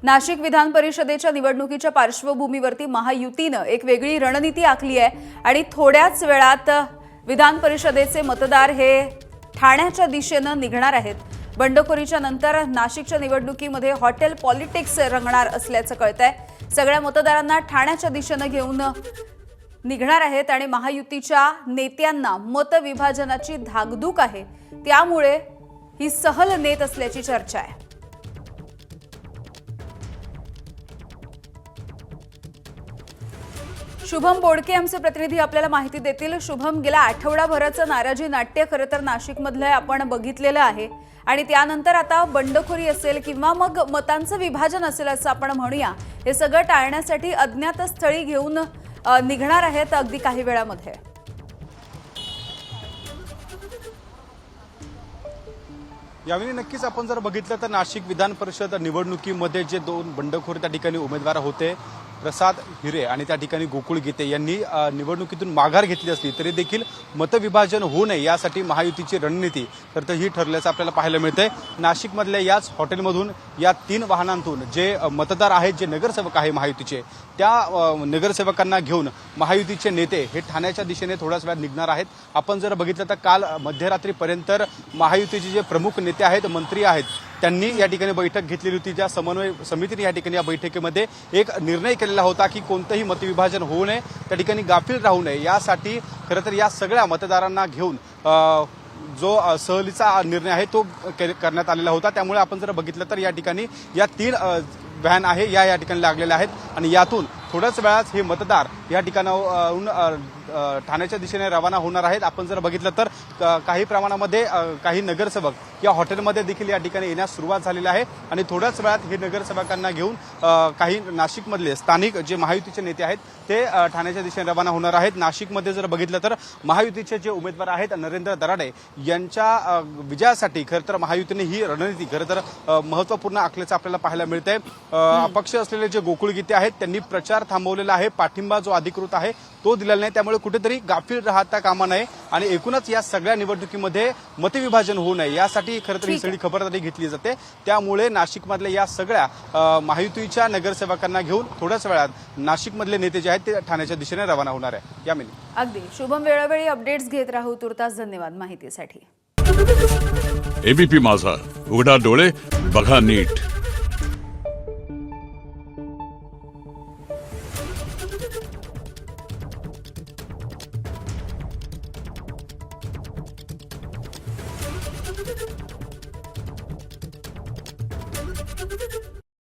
नाशिक विधान परिषदेच्या निवडणुकीच्या पार्श्वभूमीवरती महायुतीने एक वेगळी रणनीती आखली आहे आणि थोड्याच वेळात विधान परिषदेचे मतदार हे ठाण्याच्या दिशेने निघणार आहेत। बंडखोरीच्या नंतर नाशिकच्या निवडणुकीमध्ये हॉटेल पॉलिटिक्स रंगणार असल्याचं कळतंय। सगळ्या मतदारांना ठाण्याच्या दिशेने घेऊन निघणार आहेत आणि महायुतीच्या नेत्यांना मतविभाजनाची धाकधूक आहे, त्यामुळे ही सहल नेत असल्याची चर्चा आहे। शुभम बोडके आमचे प्रतिनिधी आपल्याला माहिती देतील। शुभम, गेल्या आठवडाभराचं नाराजी नाट्य खरं तर नाशिकमधलं आपण बघितलेलं आहे आणि त्यानंतर आता बंडखोरी असेल किंवा मग मतांचं विभाजन असेल असं आपण म्हणूया, हे सगळं टाळण्यासाठी अज्ञात स्थळी घेऊन निघणार आहेत अगदी काही वेळामध्ये। यावेळी नक्कीच आपण जर बघितलं तर नाशिक विधान परिषद निवडणुकीमध्ये जे दोन बंडखोर त्या ठिकाणी उमेदवार होते, प्रसाद हिरे आणि त्या ठिकाणी गोकुळ गीते यांनी निवडणुकीतून माघार घेतली असली तरी देखील मतविभाजन होऊ नये यासाठी महायुतीची रणनीती तर ही ठरल्याचं आपल्याला पाहायला मिळतंय। नाशिकमधल्या याच हॉटेलमधून या 3 वाहनांतून जे मतदार आहेत, जे नगरसेवक आहे महायुतीचे, त्या नगरसेवकांना घेऊन महायुतीचे नेते हे ठाण्याच्या दिशेने थोड्याच वेळात निघणार आहेत। आपण जर बघितलं तर काल मध्यरात्रीपर्यंत महायुतीचे जे प्रमुख नेते आहेत, मंत्री आहेत, त्यांनी या ठिकाणी बैठक घेतलेली होती। ज्या समन्वय समितीने या ठिकाणी या बैठकीमध्ये एक निर्णय केलेला होता की कोणतंही मतविभाजन होऊ नये, त्या ठिकाणी गाफील राहू नये, यासाठी खरं तर या सगळ्या मतदारांना घेऊन जो सहलीचा निर्णय आहे तो करण्यात आलेला होता। त्यामुळे आपण जर बघितलं तर या ठिकाणी या 3 व्हॅन आहे या ठिकाणी लागलेल्या आहेत आणि यातून थोड्याच वेळात हे मतदार या ठिकाणाहून ठाण्याच्या दिशेने रवाना होणार आहेत। आपण जर बघितलं तर काही प्रमाणामध्ये काही नगरसेवक या हॉटेलमध्ये देखील या ठिकाणी येण्यास सुरुवात झालेली आहे आणि थोड्याच वेळात हे नगरसेवकांना घेऊन काही नाशिकमधले स्थानिक जे महायुतीचे नेते आहेत ते ठाण्याच्या दिशेने रवाना होणार आहेत। नाशिकमध्ये जर बघितलं तर महायुतीचे जे उमेदवार आहेत नरेंद्र दराडे यांच्या विजयासाठी खरं तर महायुतीने ही रणनीती खरं तर महत्त्वपूर्ण आखल्याचं आपल्याला पाहायला मिळतंय। अपक्ष असलेले जे गोकुळ गीते आहेत त्यांनी प्रचार थांबवलेला आहे, पाठिंबा जो अधिकृत आहे तो दिलेला नाही, त्यामुळे कुठेतरी गाफील राहता कामा नये आणि एकूणच या सगळ्या निवडणुकीमध्ये मतविभाजन होऊ नये यासाठी खरं तर ही सगळी खबरदारी घेतली जाते। त्यामुळे नाशिकमधल्या या सगळ्या महायुतीच्या नगरसेवकांना घेऊन थोड्याच वेळात नाशिकमधले नेते जे आहेत ते ठाण्याच्या दिशेने रवाना होणार आहे। यामिनी अगदी शुभम, वेळोवेळी अपडेट्स घेत राहू। तुर्तास धन्यवाद माहितीसाठी। एबीपी माझा, उघडा डोळे बघा नीट।